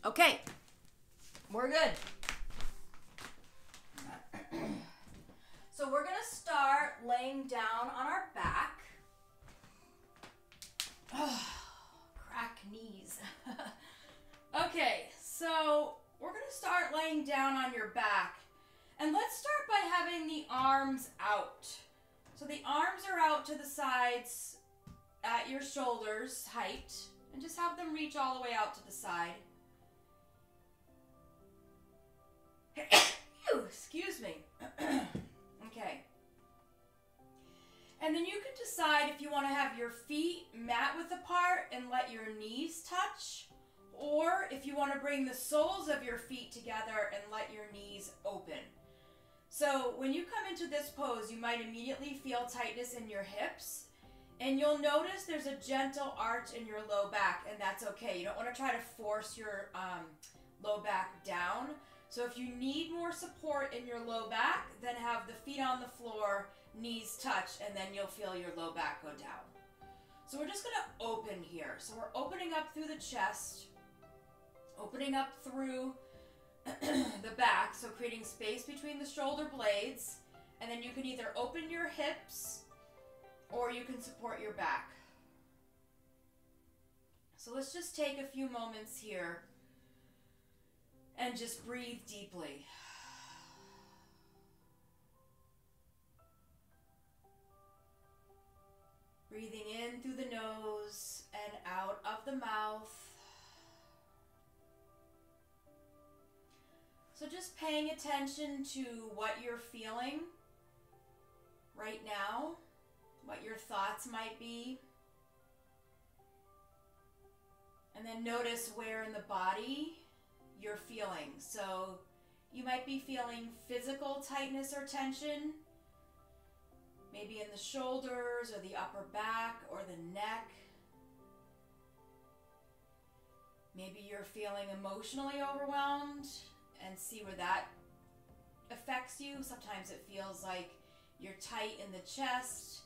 Okay, we're good. So we're going to start laying down on our back. Oh, crack knees. Okay, so we're going to start laying down on your back. And let's start by having the arms out. So the arms are out to the sides at your shoulders height. And just have them reach all the way out to the side. Excuse me. Okay. And then you can decide if you want to have your feet mat width apart and let your knees touch, or if you want to bring the soles of your feet together and let your knees open. So when you come into this pose, you might immediately feel tightness in your hips, and you'll notice there's a gentle arch in your low back, and that's okay. You don't want to try to force your low back down. So if you need more support in your low back, then have the feet on the floor, knees touch, and then you'll feel your low back go down. So we're just going to open here. So we're opening up through the chest, opening up through the back, so creating space between the shoulder blades, and then you can either open your hips or you can support your back. So let's just take a few moments here and just breathe deeply. Breathing in through the nose and out of the mouth. So just paying attention to what you're feeling right now, what your thoughts might be. And then notice where in the body you're feeling. So you might be feeling physical tightness or tension, maybe in the shoulders or the upper back or the neck. Maybe you're feeling emotionally overwhelmed, and see where that affects you. Sometimes it feels like you're tight in the chest,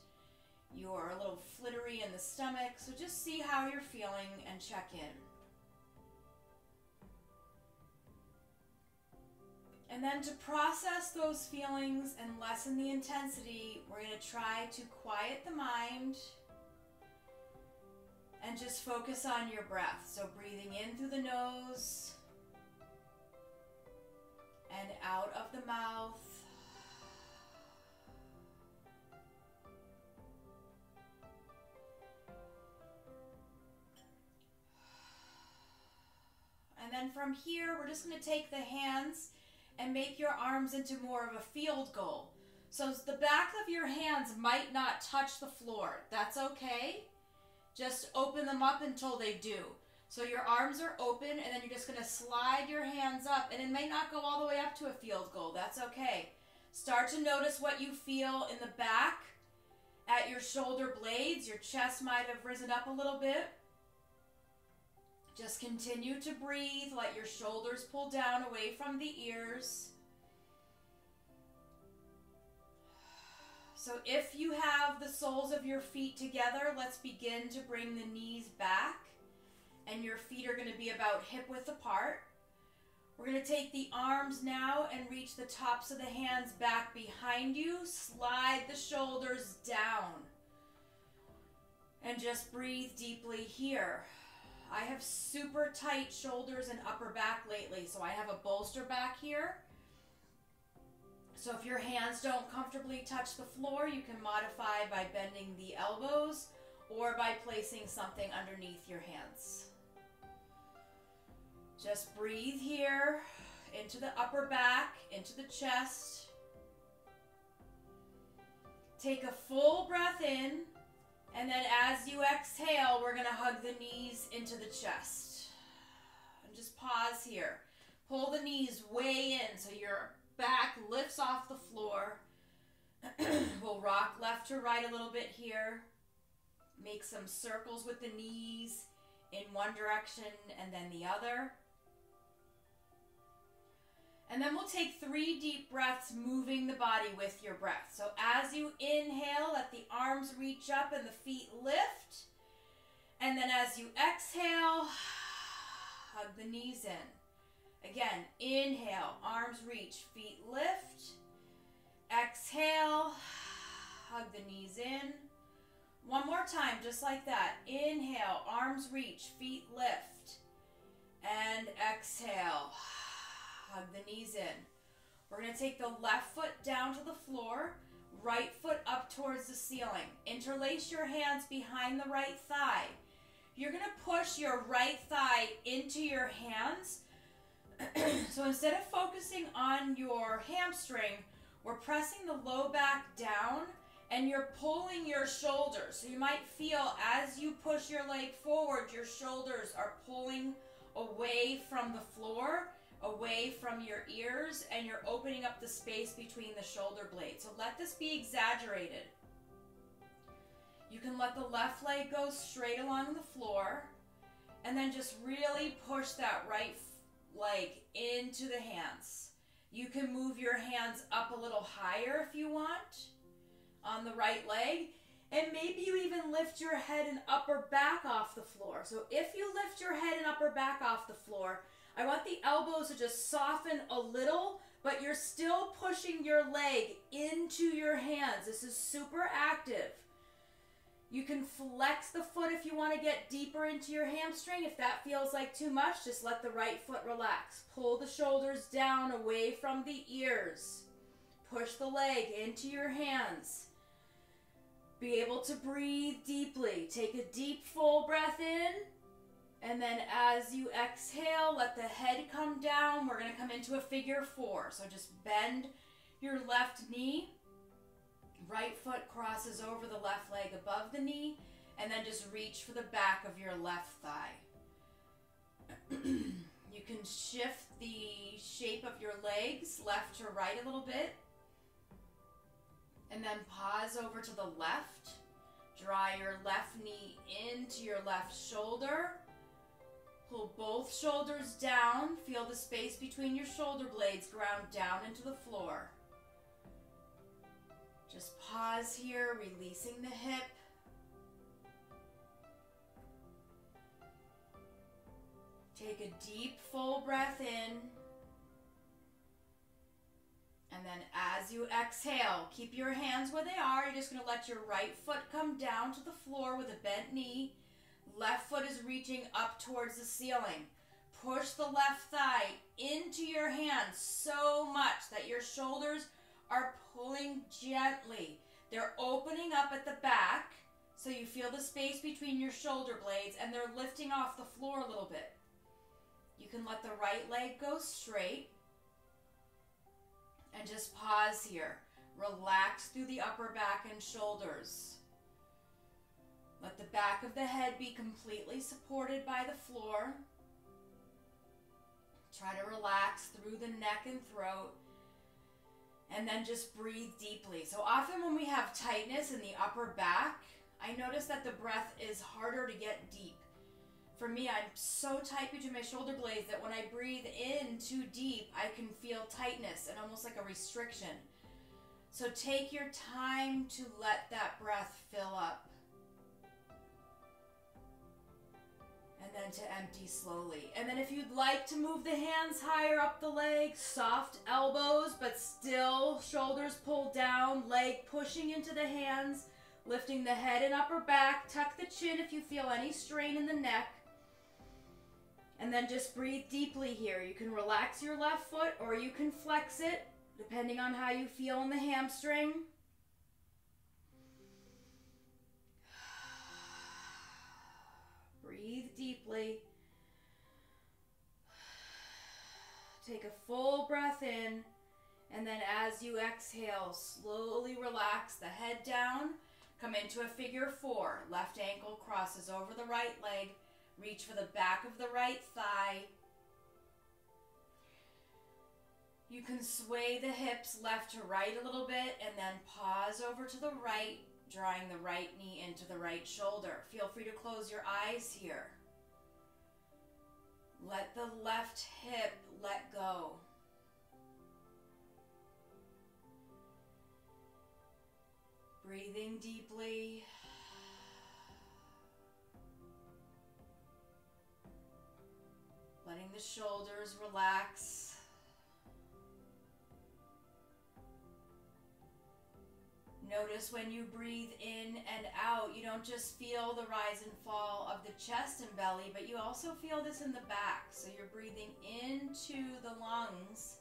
you're a little flittery in the stomach. So just see how you're feeling and check in. And then to process those feelings and lessen the intensity, we're going to try to quiet the mind and just focus on your breath. So breathing in through the nose and out of the mouth. And then from here, we're just going to take the hands and make your arms into more of a field goal. So the back of your hands might not touch the floor. That's okay. Just open them up until they do. So your arms are open, and then you're just going to slide your hands up, and it may not go all the way up to a field goal. That's okay. Start to notice what you feel in the back at your shoulder blades. Your chest might have risen up a little bit. Just continue to breathe. Let your shoulders pull down away from the ears. So if you have the soles of your feet together, let's begin to bring the knees back. And your feet are going to be about hip width apart. We're going to take the arms now and reach the tops of the hands back behind you. Slide the shoulders down. And just breathe deeply here. I have super tight shoulders and upper back lately, so I have a bolster back here. So if your hands don't comfortably touch the floor, you can modify by bending the elbows or by placing something underneath your hands. Just breathe here into the upper back, into the chest. Take a full breath in. And then as you exhale, we're going to hug the knees into the chest. And just pause here. Pull the knees way in so your back lifts off the floor. We'll rock left to right a little bit here. Make some circles with the knees in one direction and then the other. And then we'll take 3 deep breaths, moving the body with your breath. So as you inhale, let the arms reach up and the feet lift. And then as you exhale, hug the knees in. Again, inhale, arms reach, feet lift. Exhale, hug the knees in. One more time, just like that. Inhale, arms reach, feet lift. And exhale, hug the knees in. We're going to take the left foot down to the floor, right foot up towards the ceiling. Interlace your hands behind the right thigh. You're going to push your right thigh into your hands. So instead of focusing on your hamstring, we're pressing the low back down and you're pulling your shoulders. So you might feel as you push your leg forward, your shoulders are pulling away from the floor, away from your ears, and you're opening up the space between the shoulder blades. So let this be exaggerated. You can let the left leg go straight along the floor and then just really push that right leg into the hands. You can move your hands up a little higher if you want on the right leg, and maybe you even lift your head and upper back off the floor. So if you lift your head and upper back off the floor, I want the elbows to just soften a little, but you're still pushing your leg into your hands. This is super active. You can flex the foot if you want to get deeper into your hamstring. If that feels like too much, just let the right foot relax. Pull the shoulders down away from the ears. Push the leg into your hands. Be able to breathe deeply. Take a deep, full breath in. And then as you exhale, let the head come down. We're going to come into a figure four. So just bend your left knee. Right foot crosses over the left leg above the knee, and then just reach for the back of your left thigh. You can shift the shape of your legs left to right a little bit, and then pause over to the left. Draw your left knee into your left shoulder. Pull both shoulders down. Feel the space between your shoulder blades ground down into the floor. Just pause here, releasing the hip. Take a deep, full breath in. And then as you exhale, keep your hands where they are. You're just going to let your right foot come down to the floor with a bent knee. Left foot is reaching up towards the ceiling. Push the left thigh into your hands so much that your shoulders are pulling gently. They're opening up at the back, so you feel the space between your shoulder blades, and they're lifting off the floor a little bit. You can let the right leg go straight, and just pause here. Relax through the upper back and shoulders. Let the back of the head be completely supported by the floor. Try to relax through the neck and throat. And then just breathe deeply. So often when we have tightness in the upper back, I notice that the breath is harder to get deep. For me, I'm so tight between my shoulder blades that when I breathe in too deep, I can feel tightness and almost like a restriction. So take your time to let that breath fill up. And then to empty slowly. And then if you'd like to move the hands higher up the legs, soft elbows, but still shoulders pulled down, leg pushing into the hands, lifting the head and upper back, tuck the chin if you feel any strain in the neck. And then just breathe deeply here. You can relax your left foot or you can flex it, depending on how you feel in the hamstring. Breathe deeply. Take a full breath in, and then as you exhale, slowly relax the head down. Come into a figure four. Left ankle crosses over the right leg. Reach for the back of the right thigh. You can sway the hips left to right a little bit, and then pause over to the right, drawing the right knee into the right shoulder. Feel free to close your eyes here. Let the left hip let go. Breathing deeply. the shoulders relax. Notice when you breathe in and out, you don't just feel the rise and fall of the chest and belly, but you also feel this in the back. So you're breathing into the lungs,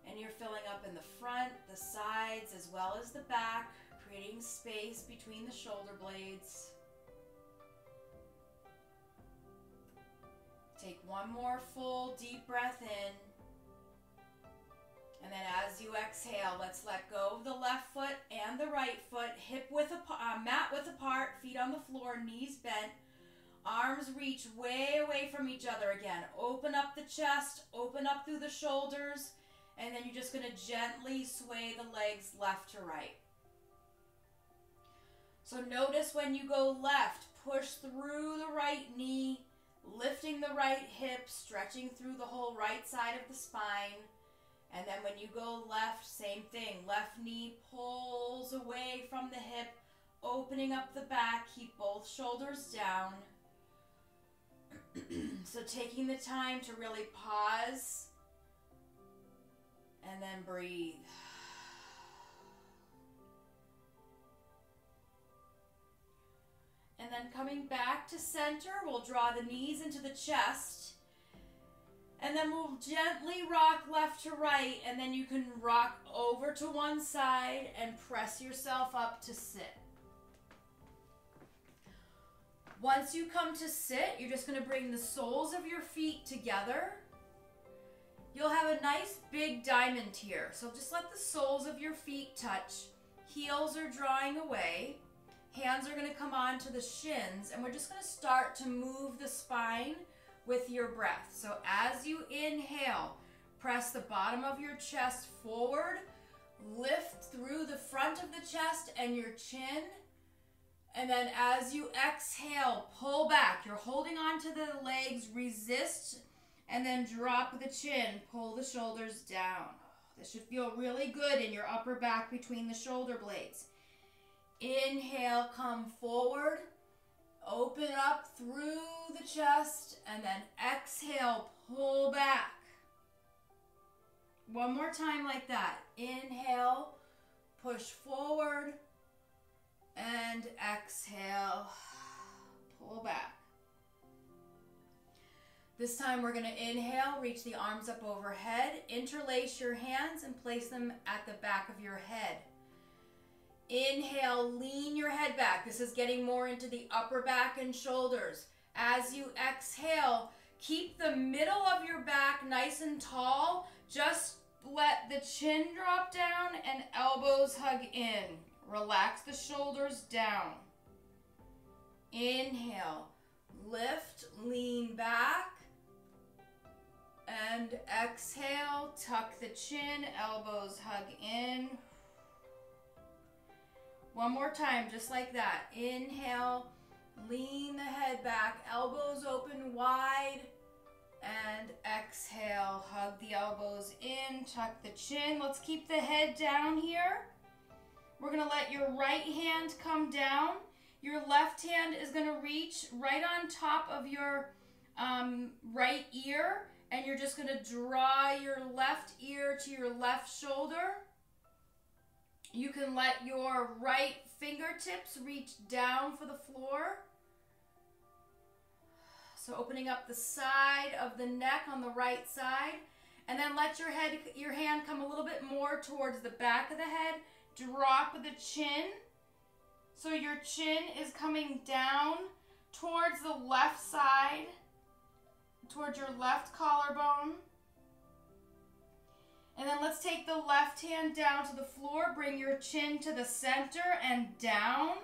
and you're filling up in the front, the sides, as well as the back, creating space between the shoulder blades. Take one more full deep breath in. And then as you exhale, let's let go of the left foot and the right foot, mat width apart, feet on the floor, knees bent, arms reach way away from each other again. Open up the chest, open up through the shoulders, and then you're just going to gently sway the legs left to right. So notice when you go left, push through the right knee, lifting the right hip, stretching through the whole right side of the spine. And then when you go left, same thing. Left knee pulls away from the hip, opening up the back. Keep both shoulders down. So taking the time to really pause and then breathe. And then coming back to center, we'll draw the knees into the chest. And then we'll gently rock left to right, and then you can rock over to one side and press yourself up to sit. Once you come to sit, you're just going to bring the soles of your feet together. You'll have a nice big diamond here. So just let the soles of your feet touch. Heels are drawing away. Hands are going to come onto the shins, and we're just going to start to move the spine with your breath. So as you inhale, press the bottom of your chest forward, lift through the front of the chest and your chin, and then as you exhale, pull back. You're holding on to the legs, resist, and then drop the chin, pull the shoulders down. This should feel really good in your upper back between the shoulder blades. Inhale, come forward. Open up through the chest, and then exhale, pull back. One more time like that. Inhale, push forward, and exhale, pull back. This time we're going to inhale, reach the arms up overhead, interlace your hands and place them at the back of your head. Inhale, lean your head back. This is getting more into the upper back and shoulders. As you exhale, keep the middle of your back nice and tall. Just let the chin drop down and elbows hug in. Relax the shoulders down. Inhale, lift, lean back. And exhale, tuck the chin, elbows hug in. One more time, just like that. Inhale, lean the head back, elbows open wide, and exhale, hug the elbows in, tuck the chin. Let's keep the head down here. We're gonna let your right hand come down. Your left hand is gonna reach right on top of your right ear, and you're just gonna draw your left ear to your left shoulder. You can let your right fingertips reach down for the floor. So opening up the side of the neck on the right side. And then let your hand come a little bit more towards the back of the head. Drop the chin. So your chin is coming down towards the left side, towards your left collarbone. And then let's take the left hand down to the floor. Bring your chin to the center and down.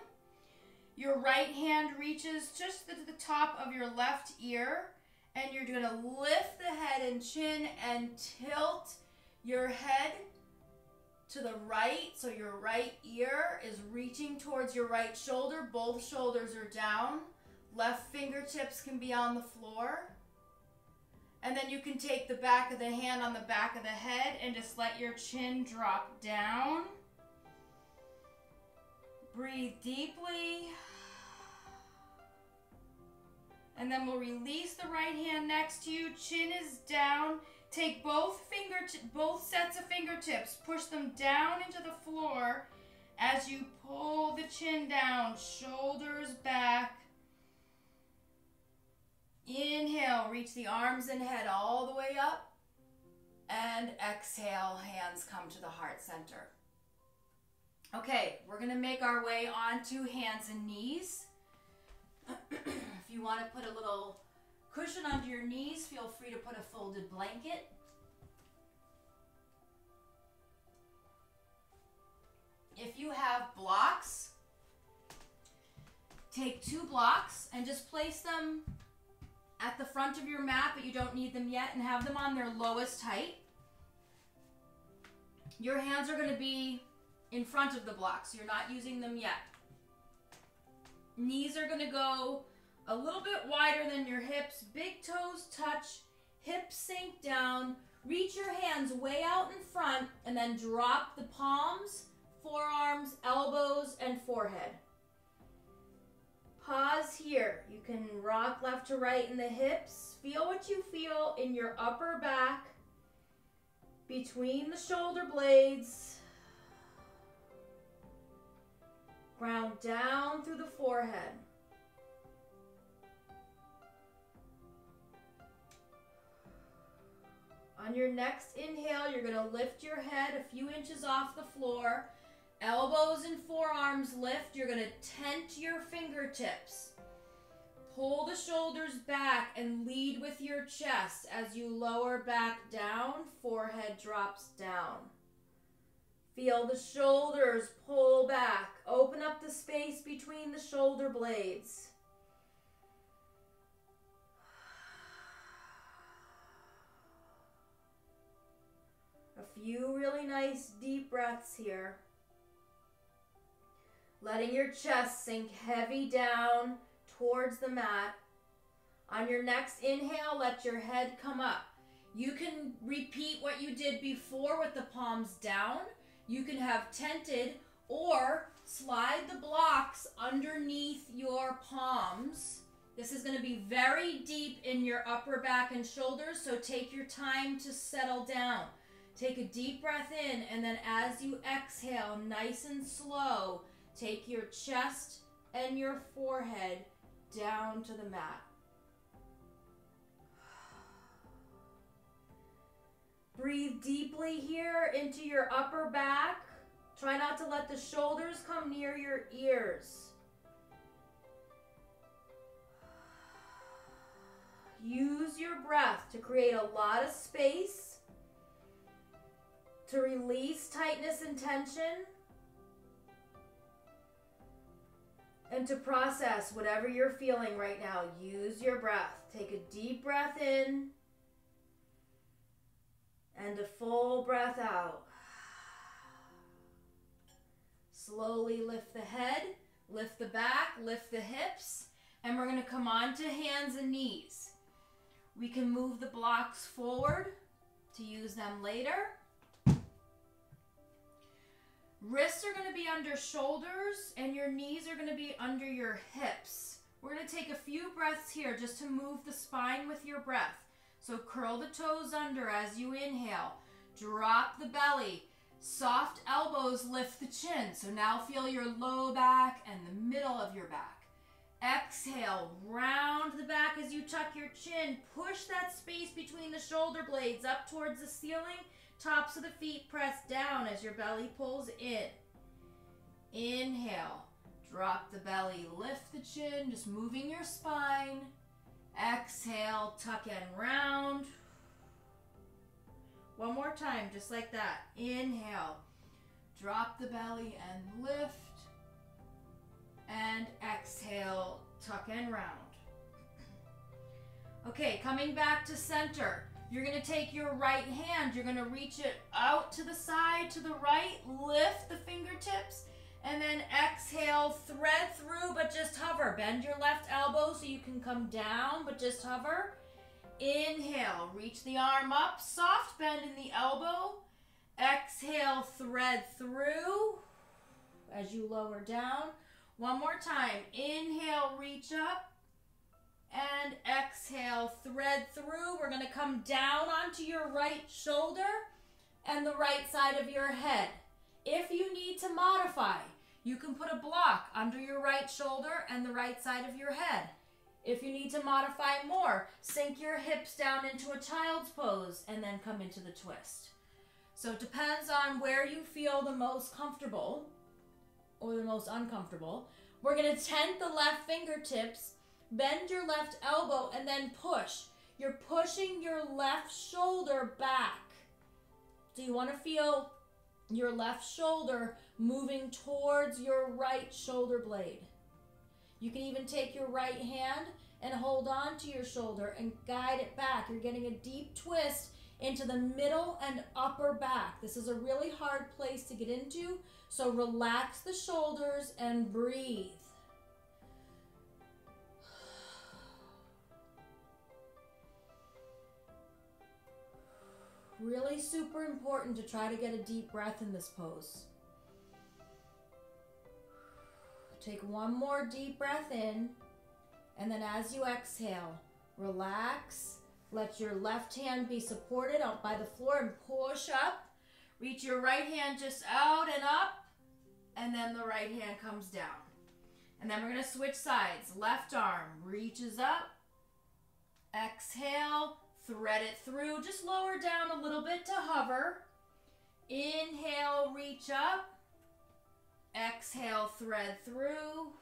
Your right hand reaches just to the top of your left ear. And you're going to lift the head and chin and tilt your head to the right. So your right ear is reaching towards your right shoulder. Both shoulders are down. Left fingertips can be on the floor. And then you can take the back of the hand on the back of the head and just let your chin drop down. Breathe deeply. And then we'll release the right hand next to you. Chin is down. Take both sets of fingertips. Push them down into the floor as you pull the chin down. Shoulders back. Inhale. Reach the arms and head all the way up. And exhale. Hands come to the heart center. Okay, we're going to make our way onto hands and knees. If you want to put a little cushion under your knees, feel free to put a folded blanket. If you have blocks, take 2 blocks and just place them at the front of your mat, but you don't need them yet, and have them on their lowest height. Your hands are going to be in front of the blocks, so you're not using them yet. Knees are going to go a little bit wider than your hips. Big toes touch, hips sink down. Reach your hands way out in front and then drop the palms, forearms, elbows, and forehead. Pause here. You can rock left to right in the hips. Feel what you feel in your upper back, between the shoulder blades. Ground down through the forehead. On your next inhale, you're going to lift your head a few inches off the floor. Elbows and forearms lift. You're going to tent your fingertips. Pull the shoulders back and lead with your chest. As you lower back down, forehead drops down. Feel the shoulders pull back. Open up the space between the shoulder blades. A few really nice deep breaths here. Letting your chest sink heavy down towards the mat. On your next inhale, let your head come up. You can repeat what you did before with the palms down. You can have tented or slide the blocks underneath your palms. This is going to be very deep in your upper back and shoulders, so take your time to settle down. Take a deep breath in, and then as you exhale, nice and slow, take your chest and your forehead down to the mat. Breathe deeply here into your upper back. Try not to let the shoulders come near your ears. Use your breath to create a lot of space, to release tightness and tension, and to process whatever you're feeling right now. Use your breath. Take a deep breath in and a full breath out. Slowly lift the head, lift the back, lift the hips, and we're going to come on to hands and knees. We can move the blocks forward to use them later. Wrists are going to be under shoulders and your knees are going to be under your hips. We're going to take a few breaths here just to move the spine with your breath. So curl the toes under as you inhale. Drop the belly. Soft elbows lift the chin. So now feel your low back and the middle of your back. Exhale, round the back as you tuck your chin. Push that space between the shoulder blades up towards the ceiling. Tops of the feet press down as your belly pulls in. Inhale, drop the belly, lift the chin, just moving your spine. Exhale, tuck and round. One more time, just like that. Inhale, drop the belly and lift. And exhale, tuck and round. Okay, coming back to center. You're going to take your right hand, you're going to reach it out to the side, to the right, lift the fingertips, and then exhale, thread through, but just hover. Bend your left elbow so you can come down, but just hover. Inhale, reach the arm up, soft bend in the elbow. Exhale, thread through as you lower down. One more time. Inhale, reach up. And exhale, thread through. We're going to come down onto your right shoulder and the right side of your head. If you need to modify, you can put a block under your right shoulder and the right side of your head. If you need to modify more, sink your hips down into a child's pose and then come into the twist. So it depends on where you feel the most comfortable or the most uncomfortable. We're going to tent the left fingertips, bend your left elbow, and then push. You're pushing your left shoulder back. So you want to feel your left shoulder moving towards your right shoulder blade. You can even take your right hand and hold on to your shoulder and guide it back. You're getting a deep twist into the middle and upper back. This is a really hard place to get into, so relax the shoulders and breathe. Really super important to try to get a deep breath in this pose. Take one more deep breath in, and then as you exhale, relax. Let your left hand be supported out by the floor and push up. Reach your right hand just out and up, and then the right hand comes down. And then we're going to switch sides. Left arm reaches up. Exhale, thread it through. Just lower down a little bit to hover. Inhale, reach up. Exhale, thread through.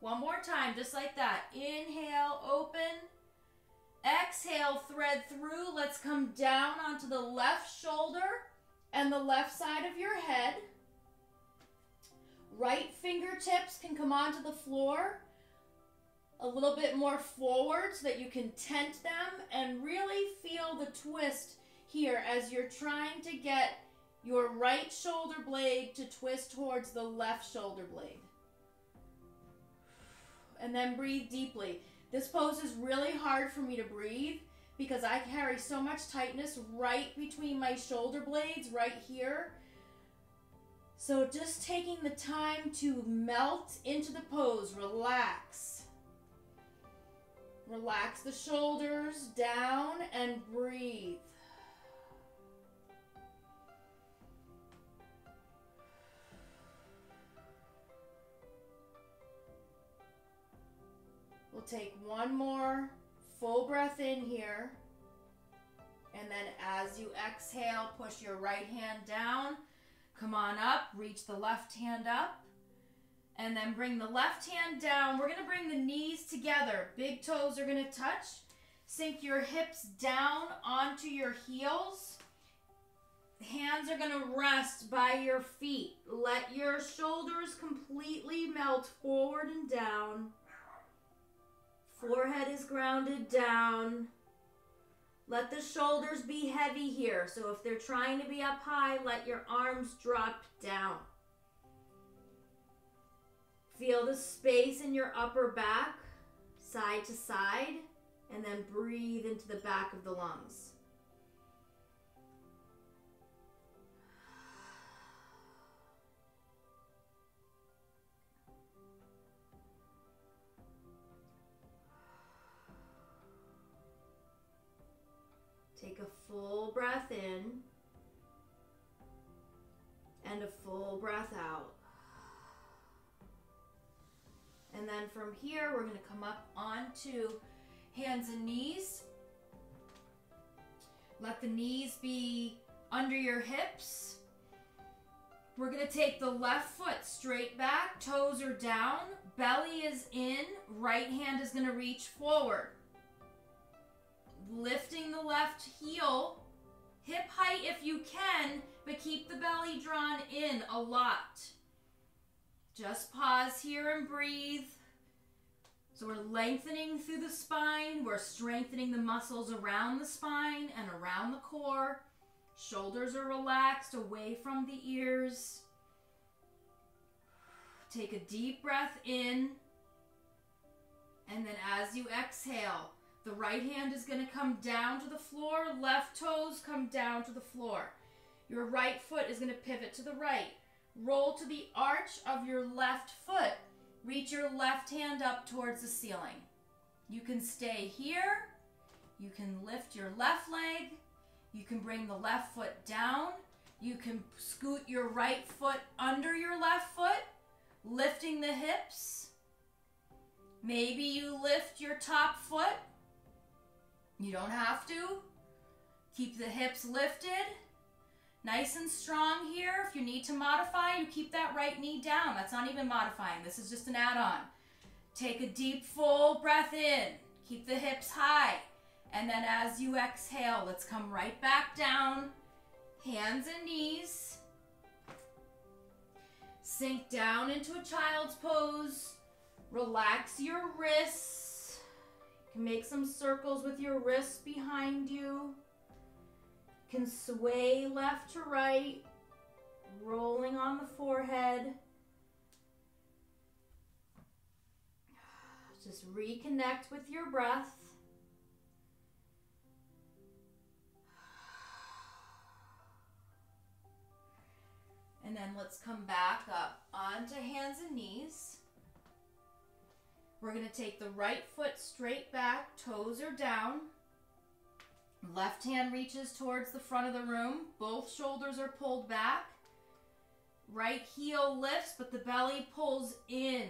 One more time, just like that. Inhale, open. Exhale, thread through. Let's come down onto the left shoulder and the left side of your head. Right fingertips can come onto the floor a little bit more forward so that you can tent them and really feel the twist here as you're trying to get your right shoulder blade to twist towards the left shoulder blade. And then breathe deeply. This pose is really hard for me to breathe because I carry so much tightness right between my shoulder blades, right here. So just taking the time to melt into the pose, relax. Relax the shoulders down and breathe. We'll take one more full breath in here. And then as you exhale, push your right hand down. Come on up, reach the left hand up. And then bring the left hand down. We're going to bring the knees together. Big toes are going to touch. Sink your hips down onto your heels. Hands are going to rest by your feet. Let your shoulders completely melt forward and down. Forehead is grounded down. Let the shoulders be heavy here. So if they're trying to be up high, let your arms drop down. Feel the space in your upper back, side to side, and then breathe into the back of the lungs. Take a full breath in and a full breath out. And then from here, we're going to come up onto hands and knees. Let the knees be under your hips. We're going to take the left foot straight back, toes are down, belly is in, right hand is going to reach forward. Lifting the left heel, hip height if you can, but keep the belly drawn in a lot. Just pause here and breathe. So we're lengthening through the spine. We're strengthening the muscles around the spine and around the core. Shoulders are relaxed away from the ears. Take a deep breath in. And then as you exhale, the right hand is going to come down to the floor. Left toes come down to the floor. Your right foot is going to pivot to the right. Roll to the arch of your left foot. Reach your left hand up towards the ceiling. You can stay here. You can lift your left leg. You can bring the left foot down. You can scoot your right foot under your left foot, lifting the hips. Maybe you lift your top foot. You don't have to. Keep the hips lifted. Nice and strong here. If you need to modify, you keep that right knee down. That's not even modifying. This is just an add-on. Take a deep, full breath in. Keep the hips high. And then as you exhale, let's come right back down. Hands and knees. Sink down into a child's pose. Relax your wrists. You can make some circles with your wrists behind you. You can sway left to right, rolling on the forehead. Just reconnect with your breath. And then let's come back up onto hands and knees. We're going to take the right foot straight back, toes are down. Left hand reaches towards the front of the room. Both shoulders are pulled back. Right heel lifts, but the belly pulls in.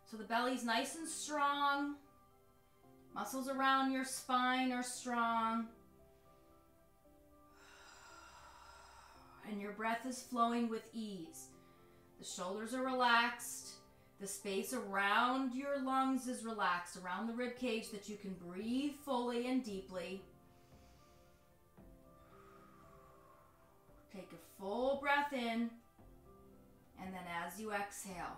So the belly's nice and strong. Muscles around your spine are strong. And your breath is flowing with ease. The shoulders are relaxed. The space around your lungs is relaxed, around the rib cage, that you can breathe fully and deeply. Take a full breath in, and then as you exhale,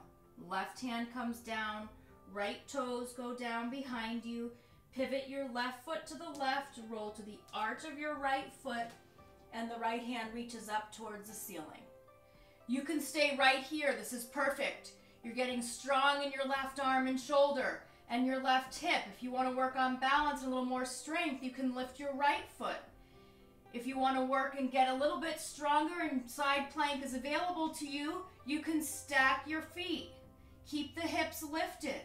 left hand comes down, right toes go down behind you. Pivot your left foot to the left, roll to the arch of your right foot, and the right hand reaches up towards the ceiling. You can stay right here. This is perfect. You're getting strong in your left arm and shoulder and your left hip. If you want to work on balance and a little more strength, you can lift your right foot. If you want to work and get a little bit stronger and side plank is available to you, you can stack your feet. Keep the hips lifted.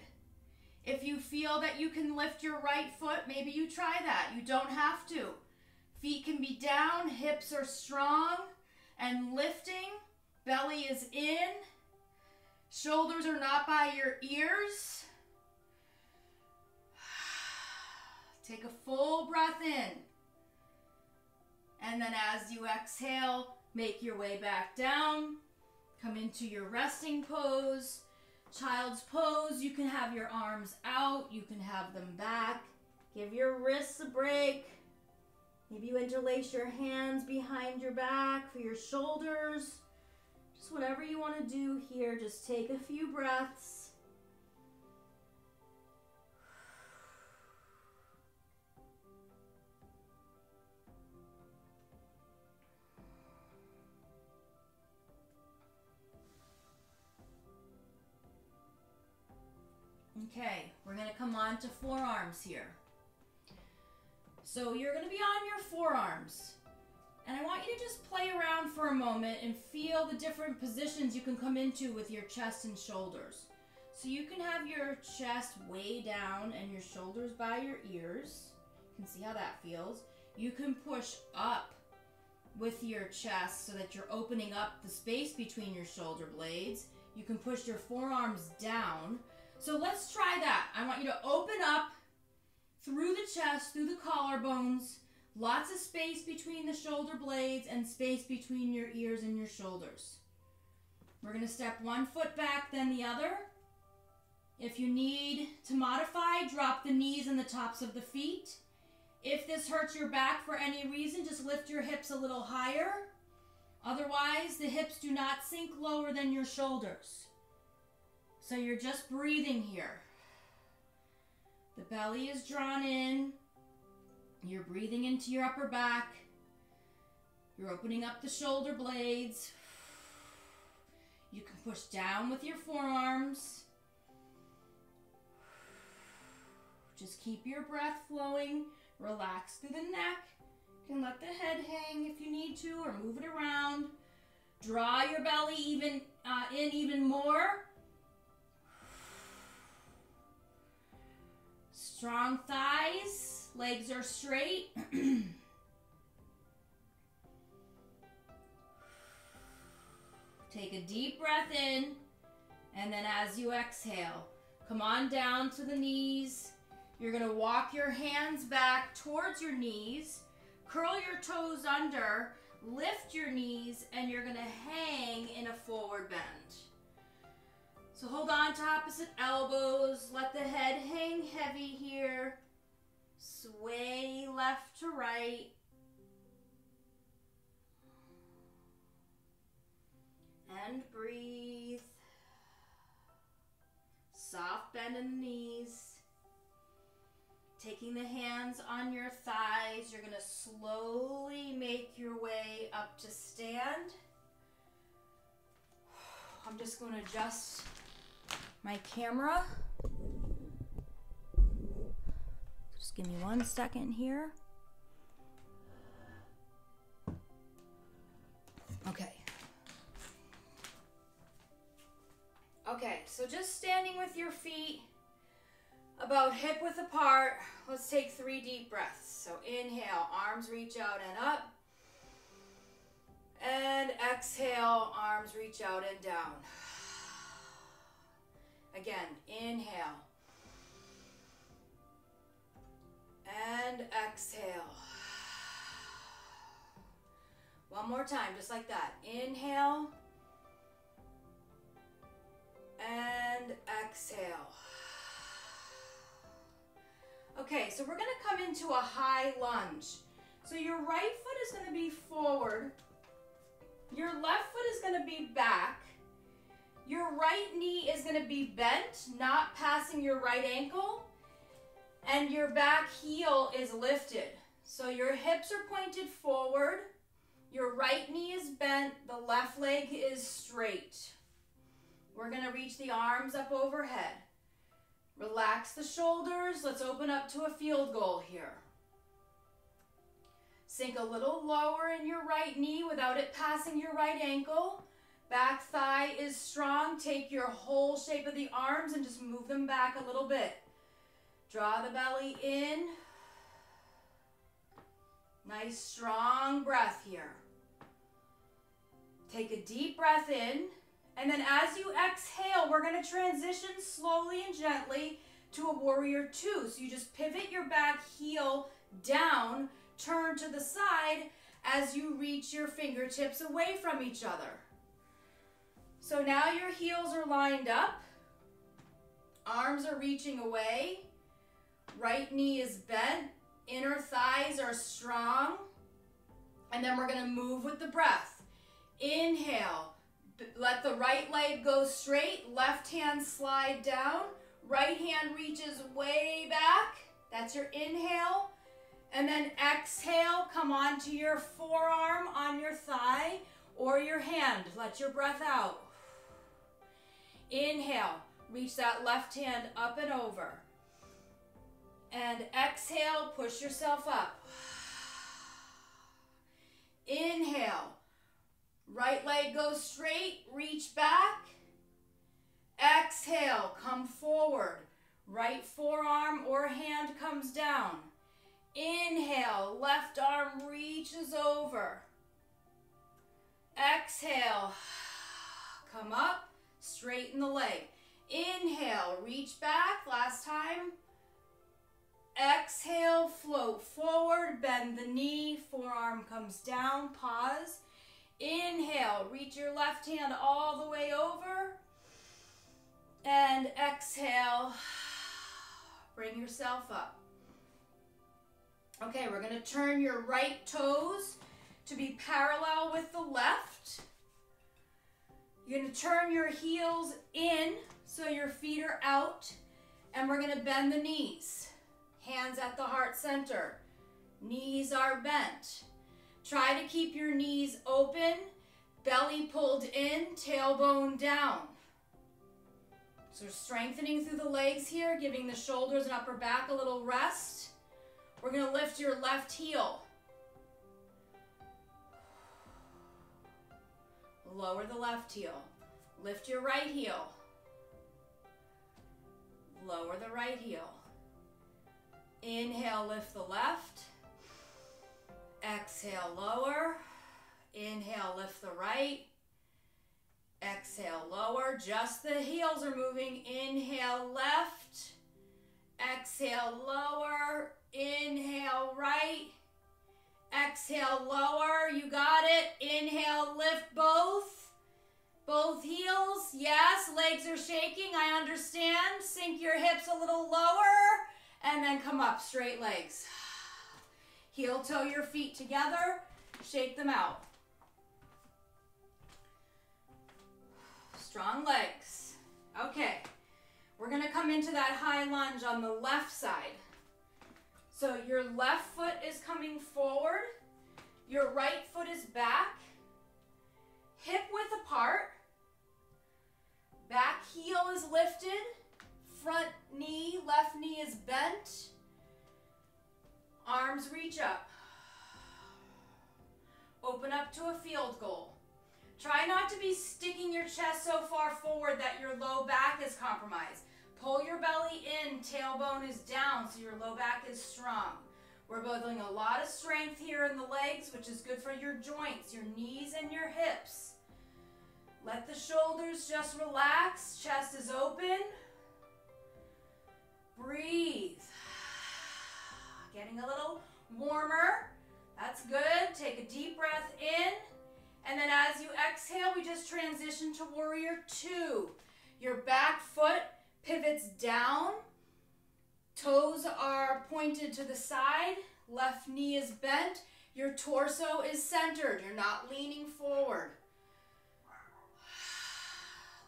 If you feel that you can lift your right foot, maybe you try that. You don't have to. Feet can be down, hips are strong and lifting. Belly is in. Shoulders are not by your ears. Take a full breath in. And then as you exhale, make your way back down. Come into your resting pose. Child's pose, you can have your arms out. You can have them back. Give your wrists a break. Maybe you interlace your hands behind your back for your shoulders. Just whatever you want to do here, just take a few breaths. Okay, we're going to come on to forearms here. So you're going to be on your forearms. And I want you to just play around for a moment and feel the different positions you can come into with your chest and shoulders. So you can have your chest way down and your shoulders by your ears. You can see how that feels. You can push up with your chest so that you're opening up the space between your shoulder blades. You can push your forearms down. So let's try that. I want you to open up through the chest, through the collarbones, lots of space between the shoulder blades and space between your ears and your shoulders. We're going to step one foot back, then the other. If you need to modify, drop the knees and the tops of the feet. If this hurts your back for any reason, just lift your hips a little higher. Otherwise, the hips do not sink lower than your shoulders. So you're just breathing here. The belly is drawn in. You're breathing into your upper back. You're opening up the shoulder blades. You can push down with your forearms. Just keep your breath flowing. Relax through the neck. You can let the head hang if you need to, or move it around. Draw your belly in even more. Strong thighs, legs are straight. Take a deep breath in, and then as you exhale, come on down to the knees. You're gonna walk your hands back towards your knees, curl your toes under, lift your knees, and you're gonna hang in a forward bend. So hold on to opposite elbows, let the head hang heavy here. Sway left to right. And breathe. Soft bend in the knees. Taking the hands on your thighs, you're going to slowly make your way up to stand. I'm just going to adjust my camera. Just give me 1 second here. Okay. Okay, so just standing with your feet about hip width apart. Let's take 3 deep breaths. So inhale, arms reach out and up. And exhale, arms reach out and down. Again, inhale. And exhale. One more time, just like that. Inhale. And exhale. Okay, so we're going to come into a high lunge. So your right foot is going to be forward. Your left foot is going to be back. Your right knee is going to be bent, not passing your right ankle. And your back heel is lifted. So your hips are pointed forward. Your right knee is bent. The left leg is straight. We're going to reach the arms up overhead. Relax the shoulders. Let's open up to a field goal here. Sink a little lower in your right knee without it passing your right ankle. Back thigh is strong. Take your whole shape of the arms and just move them back a little bit. Draw the belly in. Nice strong breath here. Take a deep breath in. And then as you exhale, we're going to transition slowly and gently to a warrior two. So you just pivot your back heel down, turn to the side as you reach your fingertips away from each other. So now your heels are lined up. Arms are reaching away. Right knee is bent. Inner thighs are strong. And then we're going to move with the breath. Inhale. Let the right leg go straight. Left hand slide down. Right hand reaches way back. That's your inhale. And then exhale. Come onto your forearm on your thigh or your hand. Let your breath out. Inhale. Reach that left hand up and over. And exhale. Push yourself up. Inhale. Right leg goes straight, reach back. Exhale, come forward. Right forearm or hand comes down. Inhale, left arm reaches over. Exhale, come up, straighten the leg. Inhale, reach back, last time. Exhale, float forward, bend the knee, forearm comes down, pause. Inhale, reach your left hand all the way over. And exhale, bring yourself up. Okay, we're going to turn your right toes to be parallel with the left. You're going to turn your heels in so your feet are out. And we're going to bend the knees. Hands at the heart center. Knees are bent. Try to keep your knees open, belly pulled in, tailbone down. So strengthening through the legs here, giving the shoulders and upper back a little rest. We're going to lift your left heel. Lower the left heel. Lift your right heel. Lower the right heel. Inhale, lift the left. Exhale, lower. Inhale, lift the right. Exhale, lower. Just the heels are moving. Inhale, left. Exhale, lower. Inhale, right. Exhale, lower. You got it. Inhale, lift both. Both heels. Yes, legs are shaking. I understand. Sink your hips a little lower. And then come up, straight legs. Heel toe your feet together. Shake them out. Strong legs. Okay. We're going to come into that high lunge on the left side. So your left foot is coming forward. Your right foot is back. Hip width apart. Back heel is lifted. Front knee, left knee is bent. Arms reach up. Open up to a field goal. Try not to be sticking your chest so far forward that your low back is compromised. Pull your belly in, tailbone is down, so your low back is strong. We're building a lot of strength here in the legs, which is good for your joints, your knees and your hips. Let the shoulders just relax, chest is open. Breathe. Getting a little warmer. That's good. Take a deep breath in. And then as you exhale, we just transition to warrior two. Your back foot pivots down. Toes are pointed to the side. Left knee is bent. Your torso is centered. You're not leaning forward.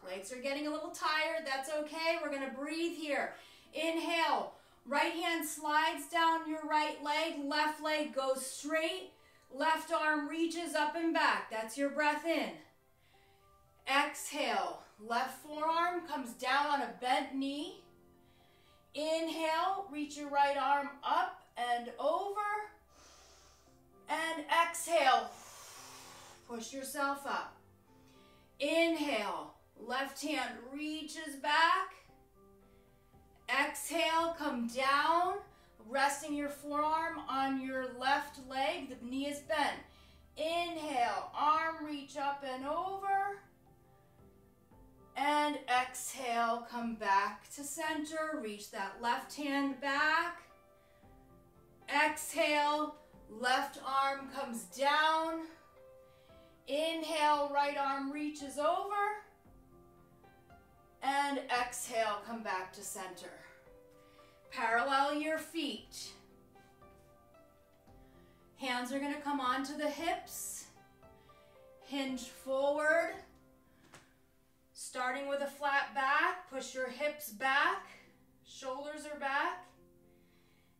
Legs are getting a little tired. That's okay. We're going to breathe here. Inhale. Right hand slides down your right leg. Left leg goes straight. Left arm reaches up and back. That's your breath in. Exhale. Left forearm comes down on a bent knee. Inhale. Reach your right arm up and over. And exhale. Push yourself up. Inhale. Left hand reaches back. Exhale, come down, resting your forearm on your left leg. The knee is bent. Inhale, arm reach up and over. And exhale, come back to center. Reach that left hand back. Exhale, left arm comes down. Inhale, right arm reaches over. And exhale, come back to center. Parallel your feet. Hands are going to come onto the hips. Hinge forward. Starting with a flat back, push your hips back. Shoulders are back.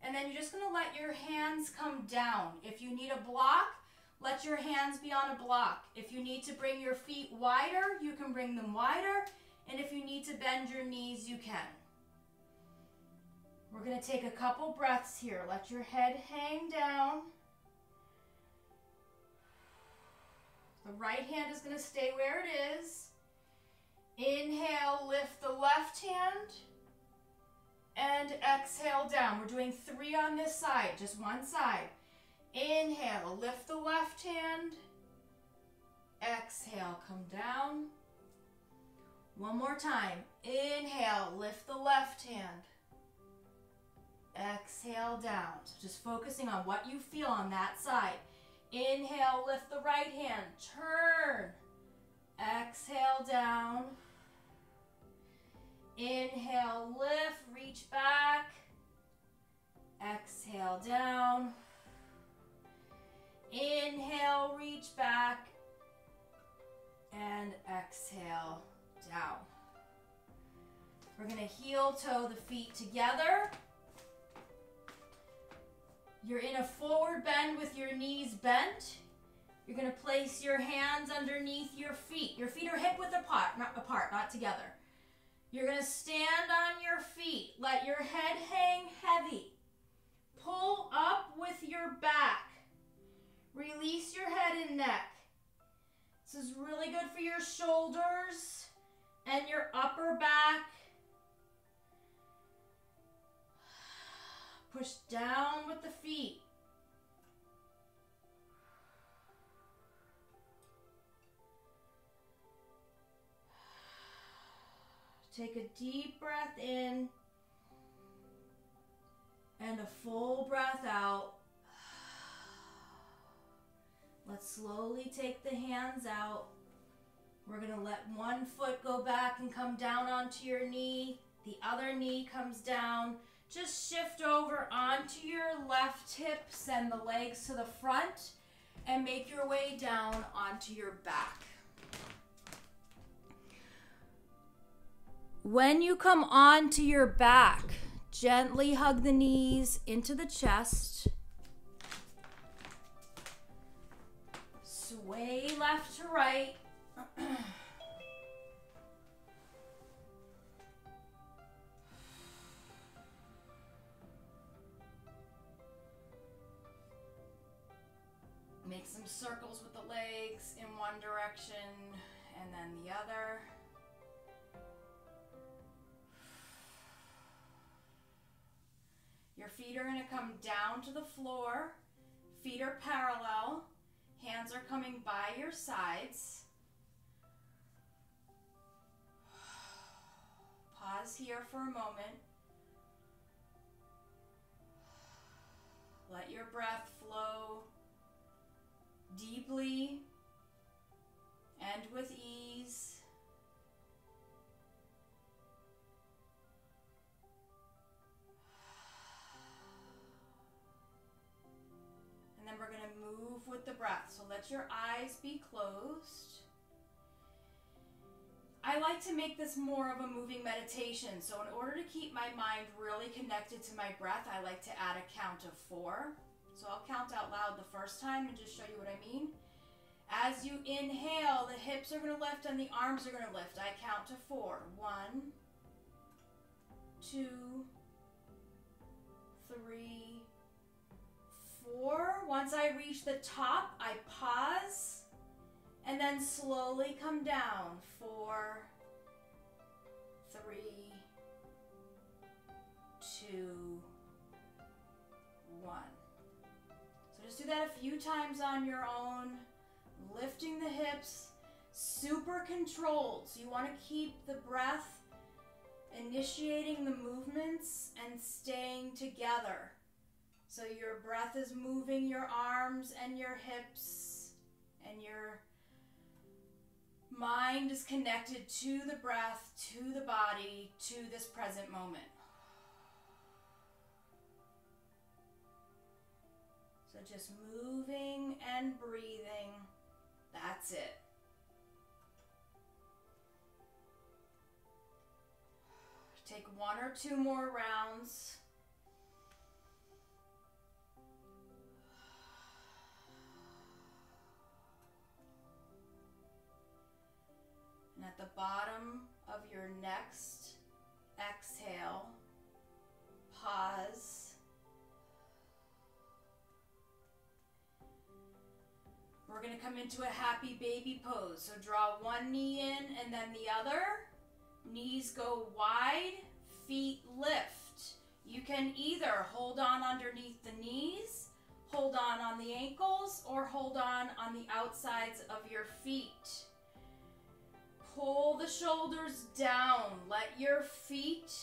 And then you're just going to let your hands come down. If you need a block, let your hands be on a block. If you need to bring your feet wider, you can bring them wider. And if you need to bend your knees, you can. We're going to take a couple breaths here. Let your head hang down. The right hand is going to stay where it is. Inhale, lift the left hand. And exhale down. We're doing 3 on this side, just one side. Inhale, lift the left hand. Exhale, come down. One more time. Inhale, lift the left hand. Exhale down. So just focusing on what you feel on that side. Inhale, lift the right hand. Turn. Exhale down. Inhale, lift, reach back. Exhale down. Inhale, reach back. And exhale down. We're going to heel toe the feet together. You're in a forward bend with your knees bent. You're going to place your hands underneath your feet. Your feet are hip width apart, not together. You're going to stand on your feet. Let your head hang heavy. Pull up with your back. Release your head and neck. This is really good for your shoulders and your upper back. Push down with the feet. Take a deep breath in and a full breath out. Let's slowly take the hands out. We're going to let one foot go back and come down onto your knee. The other knee comes down. Just shift over onto your left hip, send the legs to the front, and make your way down onto your back. When you come onto your back, gently hug the knees into the chest. Sway left to right. Make some circles with the legs in one direction and then the other. Your feet are going to come down to the floor. Feet are parallel. Hands are coming by your sides. Pause here for a moment. Let your breath flow deeply and with ease. And then we're going to move with the breath. So let your eyes be closed. I like to make this more of a moving meditation. So in order to keep my mind really connected to my breath, I like to add a count of 4. So I'll count out loud the first time and just show you what I mean. As you inhale, the hips are going to lift and the arms are going to lift. I count to 4. 1, 2, 3, 4. Once I reach the top, I pause and then slowly come down. 4, 3, 2, 1. So just do that a few times on your own, lifting the hips, super controlled. So you want to keep the breath initiating the movements and staying together. So your breath is moving your arms and your hips, and your mind is connected to the breath, to the body, to this present moment. So just moving and breathing. That's it. Take 1 or 2 more rounds. And at the bottom of your next exhale, pause. We're going to come into a happy baby pose. So draw one knee in and then the other. Knees go wide, feet lift. You can either hold on underneath the knees, hold on the ankles, or hold on the outsides of your feet. Pull the shoulders down. Let your feet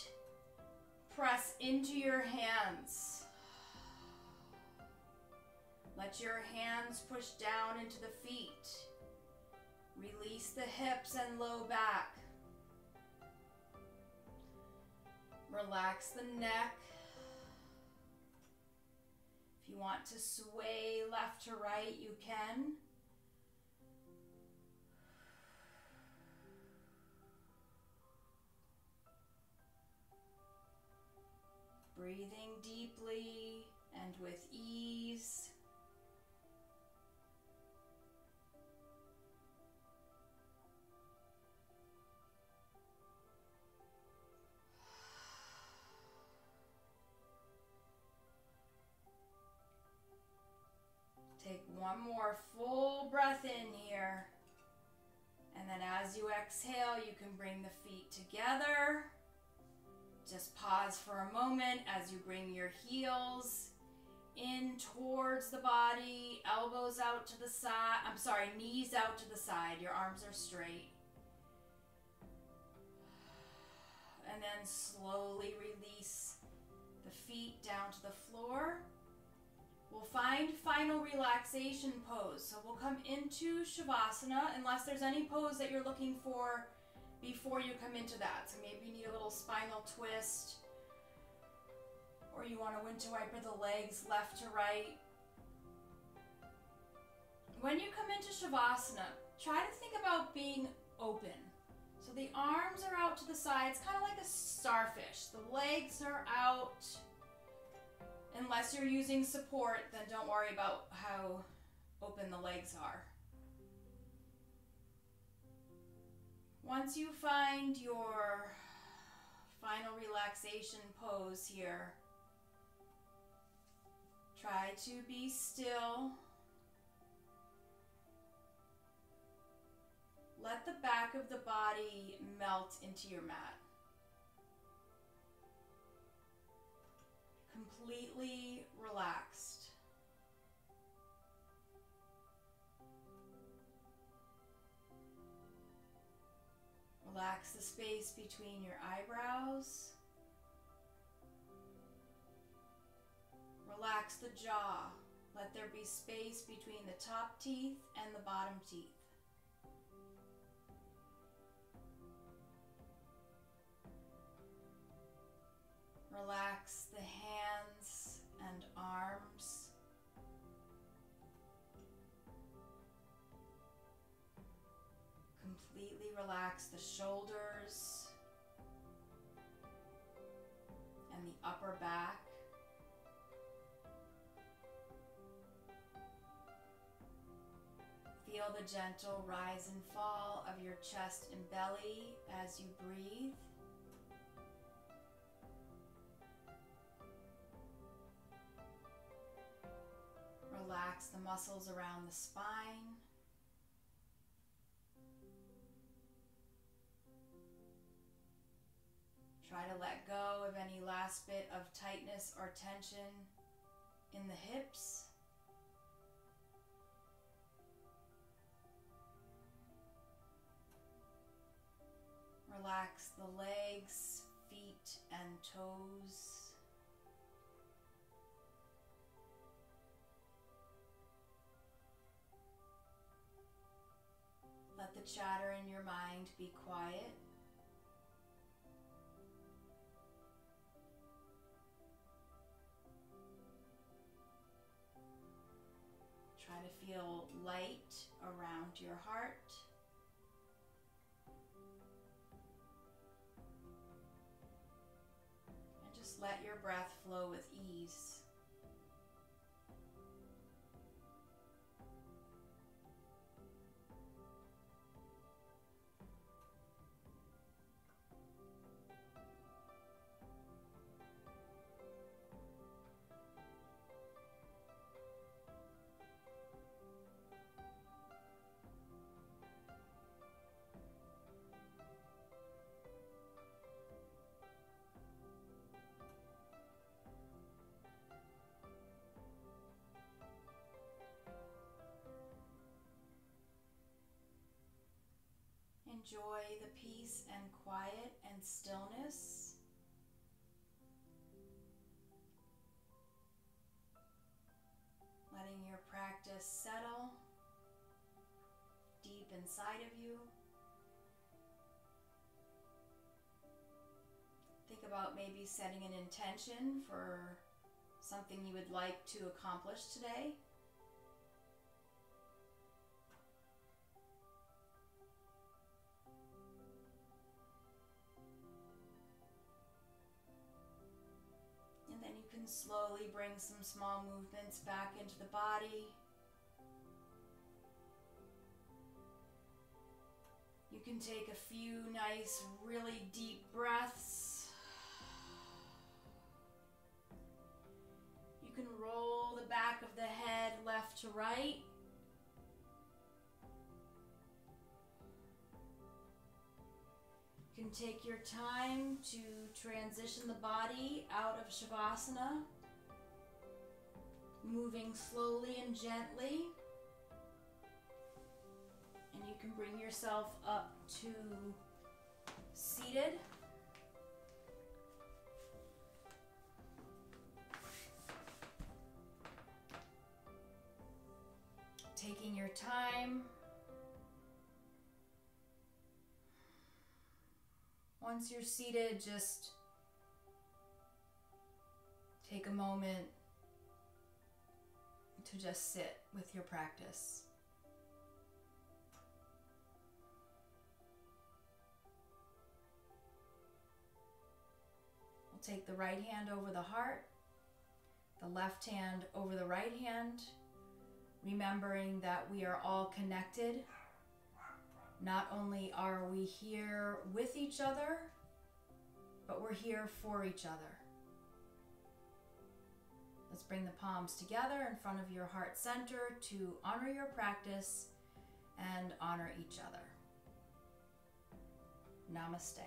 press into your hands. Let your hands push down into the feet. Release the hips and low back. Relax the neck. If you want to sway left to right, you can. Breathing deeply and with ease. Take one more full breath in here. And then as you exhale, you can bring the feet together Just pause for a moment as you bring your heels in towards the body, elbows out to the side. I'm sorry, knees out to the side. Your arms are straight. And then slowly release the feet down to the floor. We'll find final relaxation pose. So we'll come into Shavasana unless there's any pose that you're looking for before you come into that. So maybe you need a little spinal twist, or you want to winter wiper the legs left to right. When you come into Shavasana, try to think about being open. So the arms are out to the sides, kind of like a starfish. The legs are out. Unless you're using support, then don't worry about how open the legs are. Once you find your final relaxation pose here, try to be still. Let the back of the body melt into your mat. Completely relaxed. Relax the space between your eyebrows. Relax the jaw. Let there be space between the top teeth and the bottom teeth. Relax the hands and arms. Completely relax the shoulders and the upper back. Feel the gentle rise and fall of your chest and belly as you breathe. Relax the muscles around the spine. Try to let go of any last bit of tightness or tension in the hips. Relax the legs, feet, and toes. Let the chatter in your mind be quiet. Try to feel light around your heart. And just let your breath flow with ease. Enjoy the peace and quiet and stillness. Letting your practice settle deep inside of you. Think about maybe setting an intention for something you would like to accomplish today. And then you can slowly bring some small movements back into the body. You can take a few nice, really deep breaths. You can roll the back of the head left to right. You You can take your time to transition the body out of Shavasana, moving slowly and gently. And you can bring yourself up to seated. Taking your time. Once you're seated, just take a moment to just sit with your practice. We'll take the right hand over the heart, the left hand over the right hand, remembering that we are all connected. Not only are we here with each other, but we're here for each other. Let's bring the palms together in front of your heart center to honor your practice and honor each other. Namaste.